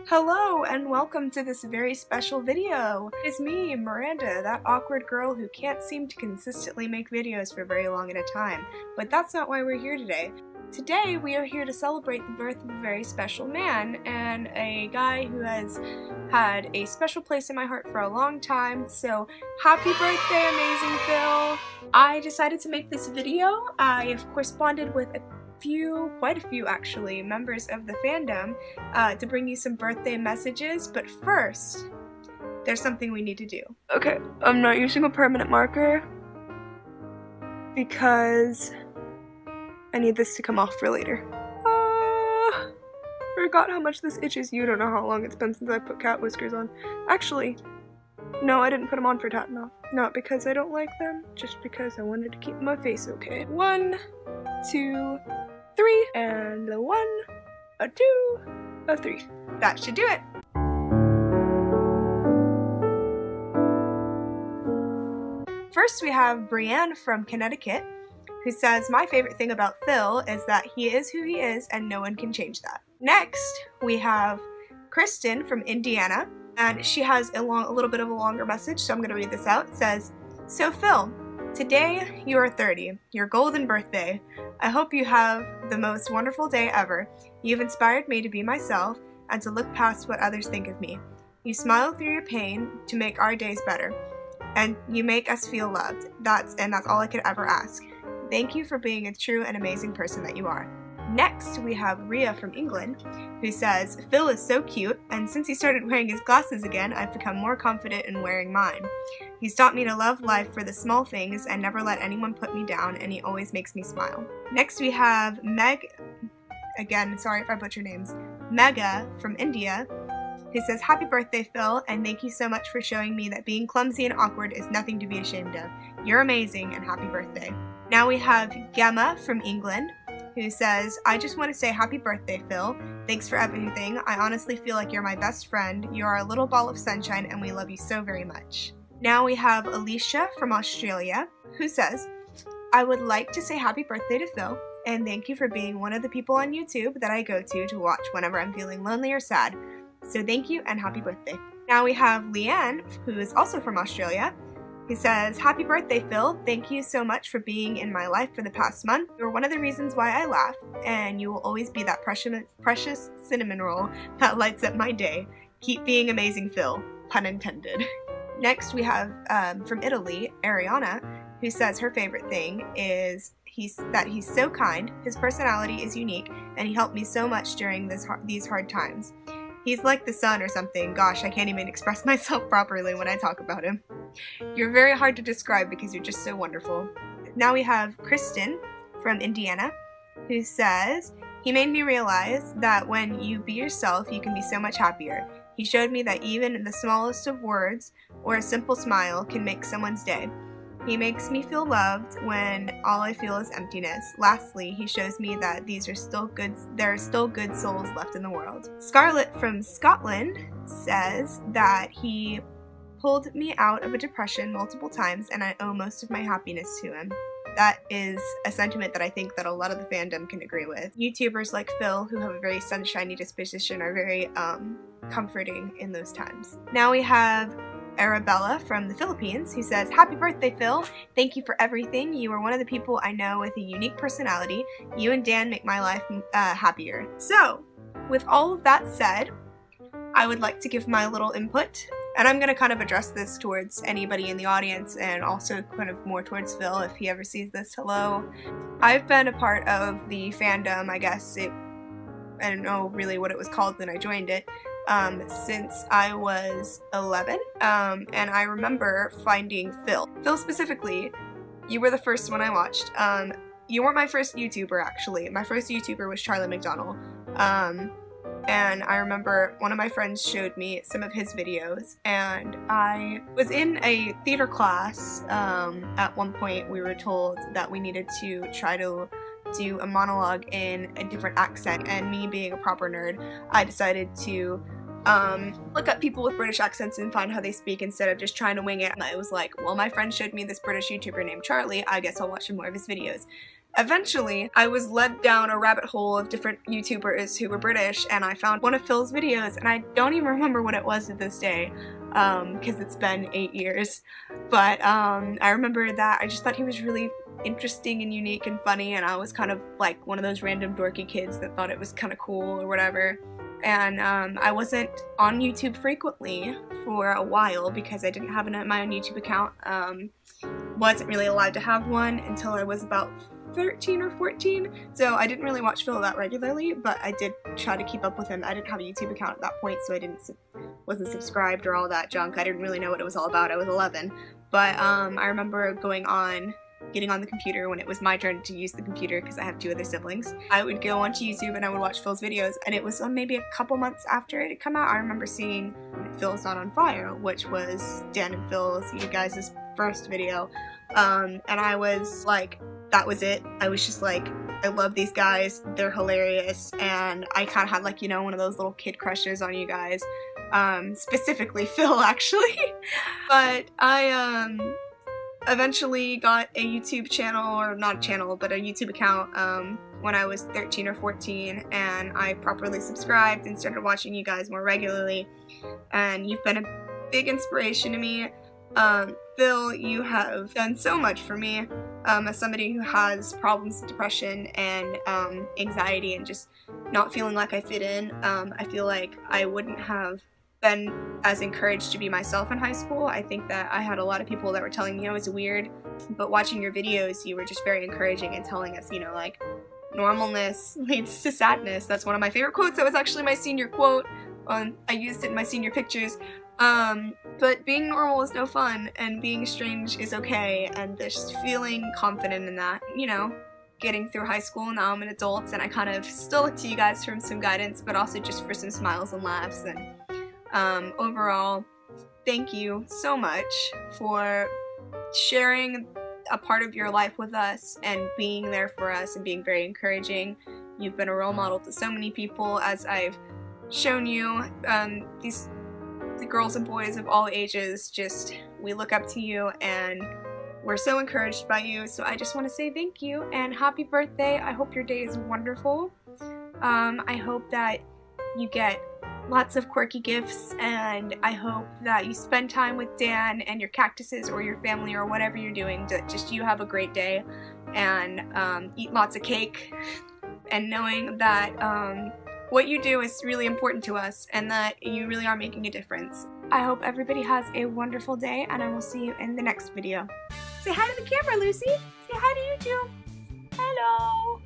Hello and welcome to this very special video. It's me, Miranda, that awkward girl who can't seem to consistently make videos for very long at a time. But that's not why we're here today. Today we are here to celebrate the birth of a very special man and a guy who has had a special place in my heart for a long time. So happy birthday, AmazingPhil! I decided to make this video. I have corresponded with quite a few actually, members of the fandom to bring you some birthday messages, but first, there's something we need to do. Okay, I'm not using a permanent marker because I need this to come off for later. Forgot how much this itches. You don't know how long it's been since I put cat whiskers on. Actually, no, I didn't put them on for tatting off. Not because I don't like them, just because I wanted to keep my face okay. 1, 2, 3, and a 1, a 2, a 3. That should do it. First we have Brienne from Connecticut, who says, "My favorite thing about Phil is that he is who he is and no one can change that." Next we have Kristen from Indiana, and she has a little bit of a longer message, so I'm going to read this out. It says, "So Phil, today you are 30, your golden birthday. I hope you have the most wonderful day ever. You've inspired me to be myself and to look past what others think of me. You smile through your pain to make our days better, and you make us feel loved. That's all I could ever ask. Thank you for being a true and amazing person that you are." Next, we have Rhea from England, who says, "Phil is so cute, and since he started wearing his glasses again, I've become more confident in wearing mine. He's taught me to love life for the small things and never let anyone put me down, and he always makes me smile." Next, we have again, sorry if I butcher names, Mega from India, who says, "Happy birthday, Phil, and thank you so much for showing me that being clumsy and awkward is nothing to be ashamed of. You're amazing, and happy birthday." Now we have Gemma from England, who says, "I just want to say happy birthday, Phil. Thanks for everything. I honestly feel like you're my best friend. You are a little ball of sunshine, and we love you so very much." Now we have Alicia from Australia, who says, "I would like to say happy birthday to Phil, and thank you for being one of the people on YouTube that I go to watch whenever I'm feeling lonely or sad. So thank you, and happy birthday." Now we have Leanne, who is also from Australia, who says, "Happy birthday, Phil. Thank you so much for being in my life for the past month. You're one of the reasons why I laugh, and you will always be that precious cinnamon roll that lights up my day. Keep being amazing, Phil." Pun intended. Next we have, from Italy, Ariana, who says her favorite thing is that he's so kind, his personality is unique, and he helped me so much during these hard times. He's like the sun or something. Gosh, I can't even express myself properly when I talk about him. You're very hard to describe because you're just so wonderful." Now we have Kristen from Indiana, who says, "He made me realize that when you be yourself, you can be so much happier. He showed me that even the smallest of words or a simple smile can make someone's day. He makes me feel loved when all I feel is emptiness. Lastly, he shows me that there are still good souls left in the world." Scarlett from Scotland says that he pulled me out of a depression multiple times and I owe most of my happiness to him. That is a sentiment that I think that a lot of the fandom can agree with. YouTubers like Phil, who have a very sunshiny disposition, are very comforting in those times. Now we have Arabella from the Philippines, who says, "Happy birthday, Phil. Thank you for everything. You are one of the people I know with a unique personality. You and Dan make my life happier." So, with all of that said, I would like to give my little input, and I'm going to kind of address this towards anybody in the audience and also kind of more towards Phil if he ever sees this. Hello. I've been a part of the fandom, I don't know really what it was called when I joined it, since I was 11, and I remember finding Phil. Phil specifically, you were the first one I watched. You weren't my first YouTuber, actually. My first YouTuber was Charlie McDonald, and I remember one of my friends showed me some of his videos, and I was in a theater class. At one point we were told that we needed to try to do a monologue in a different accent, and me being a proper nerd, I decided to look up people with British accents and find how they speak instead of just trying to wing it. And I was like, well, my friend showed me this British YouTuber named Charlie, I guess I'll watch some more of his videos. Eventually, I was led down a rabbit hole of different YouTubers who were British, and I found one of Phil's videos, and I don't even remember what it was to this day, because it's been 8 years. But I remember that I just thought he was really interesting and unique and funny, and I was kind of like one of those random dorky kids that thought it was kind of cool or whatever. And I wasn't on YouTube frequently for a while because I didn't have my own YouTube account. Wasn't really allowed to have one until I was about 13 or 14, so I didn't really watch Phil that regularly, but I did try to keep up with him. I didn't have a YouTube account at that point, so I wasn't subscribed or all that junk. I didn't really know what it was all about. I was 11, but I remember getting on the computer when it was my turn to use the computer because I have 2 other siblings. I would go onto YouTube and I would watch Phil's videos, and it was maybe a couple months after it had come out. I remember seeing Phil's Not on Fire, which was Dan and Phil's, you guys' first video, and I was like, that was it. I was just like, I love these guys, they're hilarious, and I kind of had like, you know, one of those little kid crushes on you guys, specifically Phil actually. But I eventually got a YouTube channel, or not a channel, but a YouTube account when I was 13 or 14, and I properly subscribed and started watching you guys more regularly, and you've been a big inspiration to me. Phil, you have done so much for me as somebody who has problems with depression and anxiety and just not feeling like I fit in. I feel like I wouldn't have been as encouraged to be myself in high school. I think that I had a lot of people that were telling me I was weird, but watching your videos, you were just very encouraging and telling us, you know, like, normalness leads to sadness. That's one of my favorite quotes. That was actually my senior quote. I used it in my senior pictures. But being normal is no fun, and being strange is okay, and just feeling confident in that, you know, getting through high school. Now I'm an adult, and I kind of still look to you guys for some guidance, but also just for some smiles and laughs. And overall, thank you so much for sharing a part of your life with us and being there for us and being very encouraging. You've been a role model to so many people, as I've shown you. The girls and boys of all ages, just, we look up to you and we're so encouraged by you. So I just want to say thank you and happy birthday. I hope your day is wonderful. I hope that you get lots of quirky gifts, and I hope that you spend time with Dan and your cactuses or your family or whatever you're doing. Just you have a great day, and eat lots of cake, and knowing that what you do is really important to us and that you really are making a difference. I hope everybody has a wonderful day, and I will see you in the next video. Say hi to the camera, Lucy. Say hi to YouTube. Hello.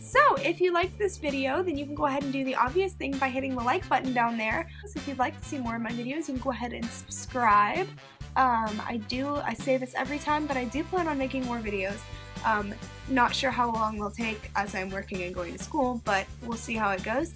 So if you liked this video, then you can go ahead and do the obvious thing by hitting the like button down there. So if you'd like to see more of my videos, you can go ahead and subscribe. I say this every time, but I do plan on making more videos. Not sure how long they'll take as I'm working and going to school, but we'll see how it goes.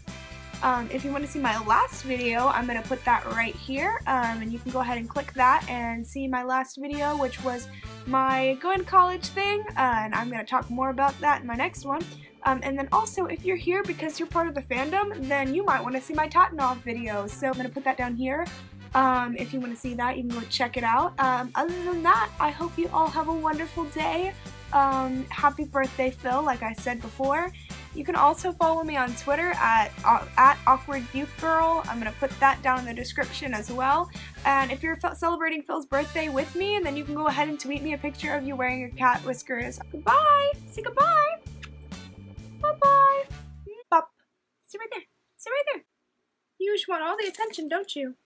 If you want to see my last video, I'm going to put that right here, and you can go ahead and click that and see my last video, which was my going to college thing, and I'm going to talk more about that in my next one. And then also, if you're here because you're part of the fandom, then you might want to see my Tatanov video, so I'm going to put that down here. If you want to see that, you can go check it out. Other than that, I hope you all have a wonderful day. Happy birthday, Phil, like I said before. You can also follow me on Twitter at AwkwardYouthGirl. I'm going to put that down in the description as well. And if you're celebrating Phil's birthday with me, then you can go ahead and tweet me a picture of you wearing your cat whiskers. Goodbye! Say goodbye! Bye-bye! Bop. Sit right there. Sit right there. You just want all the attention, don't you?